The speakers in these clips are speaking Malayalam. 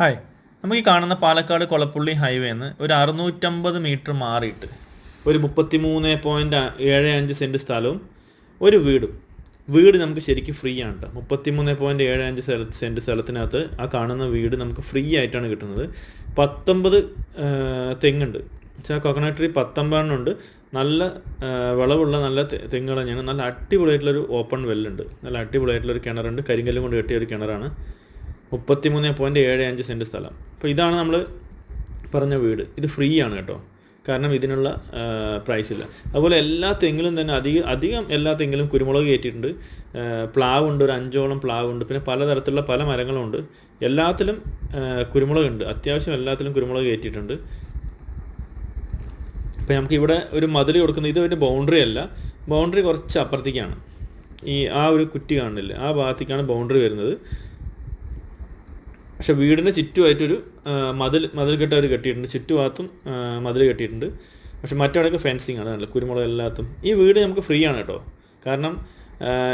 ഹായ്, നമുക്ക് ഈ കാണുന്ന പാലക്കാട് കൊളപ്പുള്ളി ഹൈവേന്ന് ഒരു 650 മീറ്റർ മാറിയിട്ട് ഒരു 33.75 സെൻറ്റ് സ്ഥലവും ഒരു വീട് നമുക്ക് ശരിക്കും ഫ്രീ ആണ് കേട്ടോ. 33.75 സെൻറ്റ് സ്ഥലത്തിനകത്ത് ആ കാണുന്ന വീട് നമുക്ക് ഫ്രീ ആയിട്ടാണ് കിട്ടുന്നത്. 19 തെങ്ങുണ്ട്. വെച്ചാൽ കോക്കനട്ട് ട്രീ 19 ഉണ്ട്. നല്ല വിളവുള്ള നല്ല തെങ്ങുകൾ തന്നെയാണ്. നല്ല അടിപൊളിയായിട്ടുള്ളൊരു ഓപ്പൺ വെല്ലുണ്ട്. നല്ല അടിപൊളിയായിട്ടുള്ളൊരു കിണറുണ്ട്. കരിങ്കല്ലും കൊണ്ട് കെട്ടിയ ഒരു കിണറാണ്. 33.75 സെൻറ്റ് സ്ഥലം. അപ്പോൾ ഇതാണ് നമ്മൾ പറഞ്ഞ വീട്. ഇത് ഫ്രീ ആണ് കേട്ടോ, കാരണം ഇതിനുള്ള പ്രൈസ് ഇല്ല. അതുപോലെ എല്ലാ തെങ്ങിലും തന്നെ അധികം എല്ലാ തെങ്ങിലും കുരുമുളക് കയറ്റിയിട്ടുണ്ട്. പ്ലാവുണ്ട്, ഒരു 5ഓളം പ്ലാവുണ്ട്. പിന്നെ പലതരത്തിലുള്ള പല മരങ്ങളുമുണ്ട്. എല്ലാത്തിലും കുരുമുളകുണ്ട്. അത്യാവശ്യം എല്ലാത്തിലും കുരുമുളക് കയറ്റിയിട്ടുണ്ട്. അപ്പോൾ നമുക്കിവിടെ ഒരു മതിൽ കൊടുക്കുന്നത്, ഇത് ഒരു ബൗണ്ടറി അല്ല, ബൗണ്ടറി കുറച്ച് അപ്പുറത്തേക്കാണ്. ആ ഒരു കുറ്റി കാണില്ലേ, ആ ഭാഗത്തേക്കാണ് ബൗണ്ടറി വരുന്നത്. പക്ഷേ വീടിൻ്റെ ചുറ്റുമായിട്ടൊരു മതിൽ കെട്ട് അവർ കെട്ടിയിട്ടുണ്ട്. ചുറ്റുഭാഗത്തും മതിൽ കെട്ടിയിട്ടുണ്ട്. പക്ഷെ മറ്റവിടെയൊക്കെ ഫെൻസിങ് ആണ്, നല്ല കുരുമുളക് എല്ലാത്തും. ഈ വീട് നമുക്ക് ഫ്രീ ആണ് കേട്ടോ, കാരണം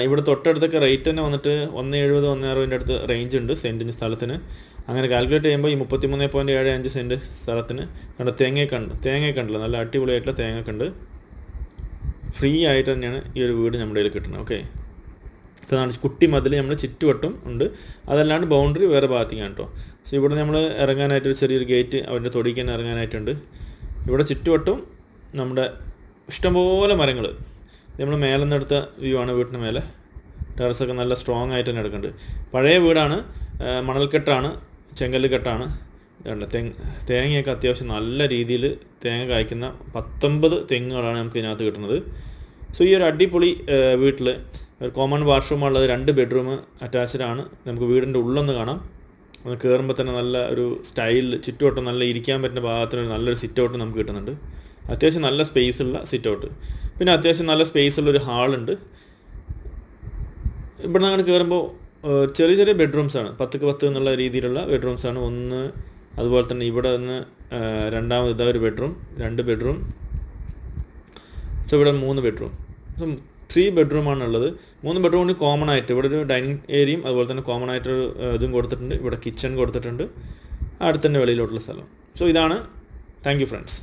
ഇവിടെ തൊട്ടടുത്തൊക്കെ റേറ്റ് തന്നെ വന്നിട്ട് 170 160 അടുത്ത് റേഞ്ച് ഉണ്ട് സെൻറ്റിന് സ്ഥലത്തിന്. അങ്ങനെ കാൽക്കുലേറ്റ് ചെയ്യുമ്പോൾ ഈ 33.75 സെൻറ്റ് സ്ഥലത്തിന് കണ്ട തേങ്ങയൊക്കെ ഉണ്ടല്ലോ, നല്ല അടിപൊളിയായിട്ടുള്ള തേങ്ങയൊക്കെ ഉണ്ട്. ഫ്രീ ആയിട്ട് തന്നെയാണ് ഈ ഒരു വീട് നമ്മുടെ കയ്യിൽ കിട്ടുന്നത്. ഓക്കെ, ഇതാണ് കുട്ടി മതിൽ നമ്മൾ ചുറ്റുവട്ടം ഉണ്ട്. അതല്ലാണ്ട് ബൗണ്ടറി വേറെ ഭാഗത്തേക്കാണ് കേട്ടോ. സോ ഇവിടെ നമ്മൾ ഇറങ്ങാനായിട്ട് ഒരു ചെറിയൊരു ഗേറ്റ് അവൻ്റെ തൊടിക്ക് തന്നെ ഇറങ്ങാനായിട്ടുണ്ട്. ഇവിടെ ചുറ്റുവട്ടം നമ്മുടെ ഇഷ്ടംപോലെ മരങ്ങൾ. നമ്മൾ മേലെ നിന്നെടുത്ത വ്യൂ ആണ് വീട്ടിന് മേലെ. ടെറസൊക്കെ നല്ല സ്ട്രോങ് ആയിട്ട് തന്നെ എടുക്കുന്നുണ്ട്. പഴയ വീടാണ്, മണൽക്കെട്ടാണ്, ചെങ്കല്ല് കെട്ടാണ്. ഇതുണ്ട് തേങ്ങയൊക്കെ അത്യാവശ്യം നല്ല രീതിയിൽ തേങ്ങ കായ്ക്കുന്ന 19 തെങ്ങുകളാണ് നമുക്ക് ഇതിനകത്ത് കിട്ടുന്നത്. സോ ഈ ഒരു അടിപൊളി വീട്ടിൽ ഒരു കോമൺ വാഷ്റൂമുള്ളത്, 2 ബെഡ്റൂം അറ്റാച്ച്ഡ് ആണ്. നമുക്ക് വീടിൻ്റെ ഉള്ളൊന്ന് കാണാം. ഒന്ന് കയറുമ്പോൾ തന്നെ നല്ല ഒരു സ്റ്റൈൽ, ചുറ്റുവട്ടം നല്ല ഇരിക്കാൻ പറ്റുന്ന ഭാഗത്തിന് നല്ലൊരു സിറ്റ് ഔട്ട് നമുക്ക് കിട്ടുന്നുണ്ട്. അത്യാവശ്യം നല്ല സ്പേസ് ഉള്ള സിറ്റ് ഔട്ട്. പിന്നെ അത്യാവശ്യം നല്ല സ്പേസ് ഉള്ളൊരു ഹാളുണ്ട്. ഇവിടെ നിന്ന് അങ്ങനെ കയറുമ്പോൾ ചെറിയ ബെഡ്റൂംസാണ്, 10-10 എന്നുള്ള രീതിയിലുള്ള ബെഡ്റൂംസാണ്. ഒന്ന് അതുപോലെ തന്നെ ഇവിടെ നിന്ന് രണ്ടാമത് ഇതാ ഒരു ബെഡ്റൂം, 2 ബെഡ്റൂം. സോ ഇവിടെ 3 ബെഡ്റൂം. സോ 3 ബെഡ്റൂമാണുള്ളത്. 3 ബെഡ്റൂം കൊണ്ട് കോമൺ ആയിട്ട് ഇവിടെ ഒരു ഡൈനിങ് ഏരിയയും അതുപോലെ തന്നെ കോമൺ ആയിട്ടൊരു ഇതും കൊടുത്തിട്ടുണ്ട്. ഇവിടെ കിച്ചൺ കൊടുത്തിട്ടുണ്ട്. അടുത്തന്നെ വെളിയിലോട്ടുള്ള സ്ഥലം. സോ ഇതാണ്. Thank you friends.